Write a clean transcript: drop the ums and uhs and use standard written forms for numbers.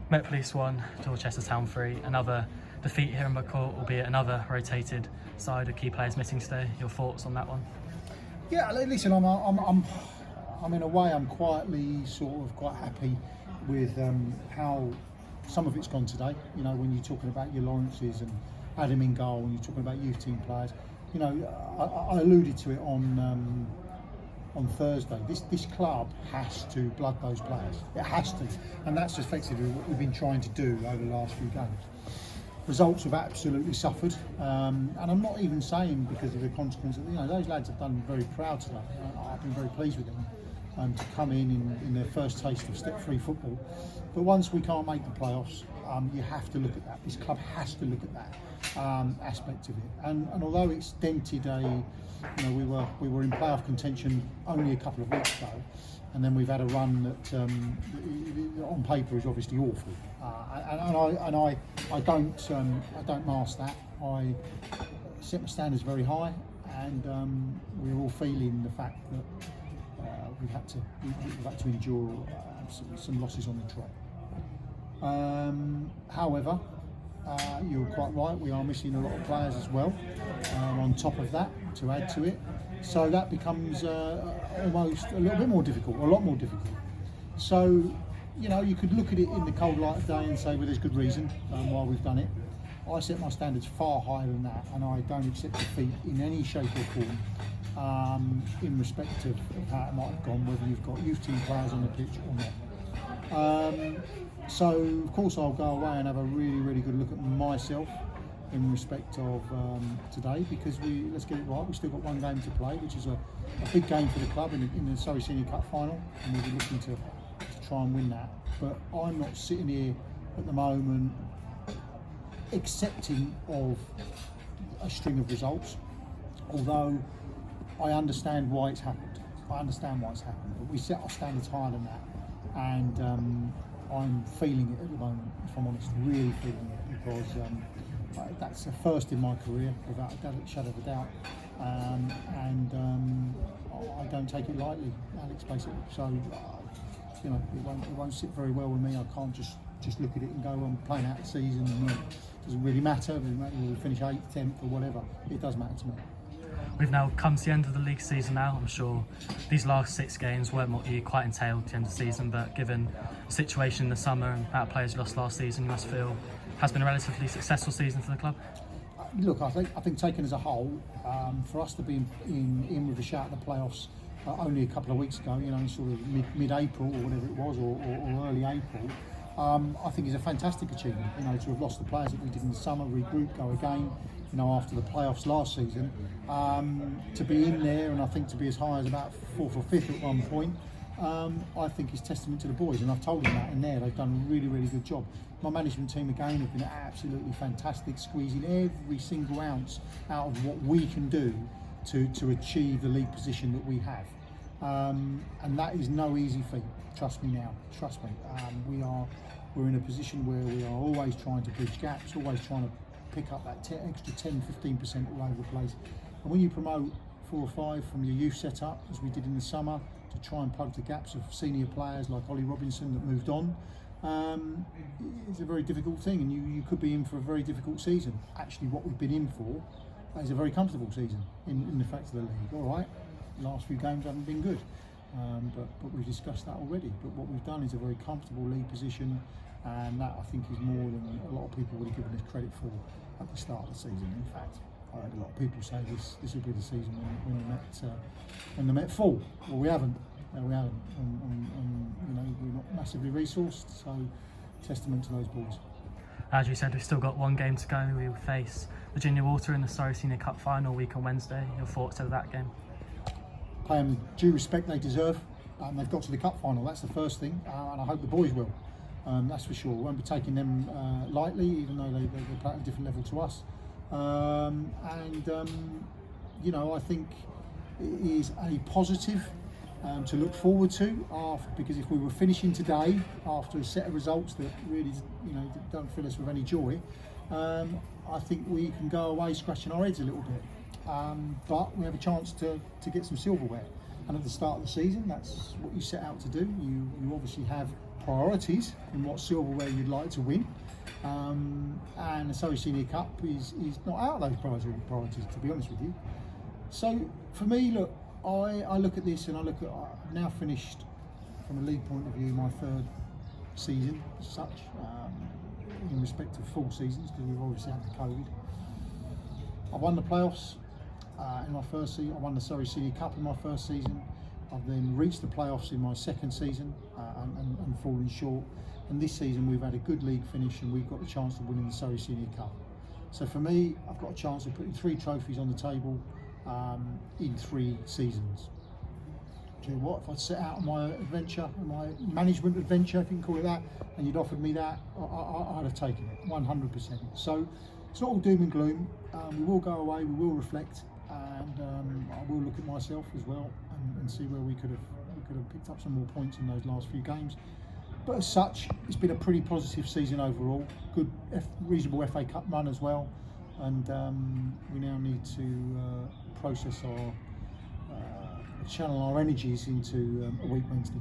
Met Police 1, Dorchester Town 3, another defeat here in McCourt, albeit another rotated side with key players missing today. Your thoughts on that one? Yeah, listen, I'm in a way, I'm quietly sort of quite happy with how some of it's gone today. You know, when you're talking about your Lawrences and Adam in goal, and you're talking about youth team players, you know, I alluded to it on Thursday. This club has to blood those players. It has to, and that's effectively what we've been trying to do over the last few games. Results have absolutely suffered, and I'm not even saying because of the consequences. You know, those lads have done very proud today. I've been very pleased with them to come in their first taste of step-free football. But once we can't make the playoffs, you have to look at that. This club has to look at that aspect of it. And although it's dented you know, we were in playoff contention only a couple of weeks ago, and then we've had a run that on paper is obviously awful. I don't mask that. I set my standards very high, and we're all feeling the fact that we've had to endure some losses on the trot. However, you're quite right, we are missing a lot of players as well on top of that to add to it, so that becomes almost a little bit more difficult, a lot more difficult. So, you know, you could look at it in the cold light of day and say, well, there's good reason why we've done it. I set my standards far higher than that, and I don't accept defeat in any shape or form in respect of how it might have gone, whether you've got youth team players on the pitch or not. So of course I'll go away and have a really good look at myself in respect of today, because let's get it right, we've still got one game to play, which is a big game for the club in the Surrey Senior Cup final, and we'll be looking to try and win that. But I'm not sitting here at the moment accepting of a string of results, although I understand why it's happened. But we set our standards higher than that, and I'm feeling it at the moment, if I'm honest, really feeling it, because that's the first in my career, without a shadow of a doubt, and I don't take it lightly, Alex, basically. So, you know, it won't sit very well with me. I can't just look at it and go, I'm playing out the season, and it doesn't really matter. It doesn't matter whether we finish 8th, 10th or whatever. It does matter to me. We've now come to the end of the league season now. I'm sure these last 6 games weren't what you quite entailed at the end of the season, but given the situation in the summer and how players lost last season, you must feel it has been a relatively successful season for the club. Look, I think taken as a whole, for us to be in with a shout at the playoffs only a couple of weeks ago, you know, sort of mid-April or whatever it was, or early April, I think is a fantastic achievement. You know, to have lost the players that we did in the summer, regroup, go again, you know, after the playoffs last season, to be in there, and I think to be as high as about 4th or 5th at one point, I think is testament to the boys, and I've told them that in there. They've done a really good job. My management team again have been absolutely fantastic, squeezing every single ounce out of what we can do to achieve the league position that we have, and that is no easy feat. Trust me now, trust me. We're in a position where we are always trying to bridge gaps, always trying to pick up that extra 10-15% all over the place. And when you promote 4 or 5 from your youth setup, as we did in the summer, to try and plug the gaps of senior players like Ollie Robinson that moved on, it's a very difficult thing, and you could be in for a very difficult season. Actually, what we've been in for is a very comfortable season in the fact of the league. All right, the last few games haven't been good, but we've discussed that already. But what we've done is a very comfortable league position, and that I think is more than a lot of people would have given us credit for at the start of the season. In fact, I heard a lot of people say this will be the season when the Met fall. Well, we haven't. We haven't, and you know, we're not massively resourced, so testament to those boys. As you said, we've still got one game to go. We will face Virginia Water in the Surrey Senior Cup final week on Wednesday. Your thoughts of that game? Pay them due respect they deserve. They've got to the cup final, that's the first thing, and I hope the boys will. That's for sure. We won't be taking them lightly, even though they play at a different level to us. You know, I think it is a positive to look forward to, because if we were finishing today after a set of results that really, you know, don't fill us with any joy, I think we can go away scratching our heads a little bit. But we have a chance to get some silverware, and at the start of the season, that's what you set out to do. You obviously have priorities and what silverware you'd like to win. And the Surrey Senior Cup is not out of those priorities, to be honest with you. So for me, look, I look at this and I've now finished, from a league point of view, my third season as such, in respect of full seasons, because we've obviously had the COVID. I won the playoffs in my first season. I won the Surrey Senior Cup in my first season. I've then reached the playoffs in my second season and fallen short. And this season we've had a good league finish and we've got the chance of winning the Surrey Senior Cup. So for me, I've got a chance of putting 3 trophies on the table in 3 seasons. Do you know what? If I'd set out on my adventure, my management adventure, if you can call it that, and you'd offered me that, I'd have taken it 100%. So it's not all doom and gloom. We will go away, we will reflect, and I will look at myself as well and see where we could have picked up some more points in those last few games. But as such, it's been a pretty positive season overall. Good, reasonable FA Cup run as well, and we now need to process channel our energies into a week Wednesday.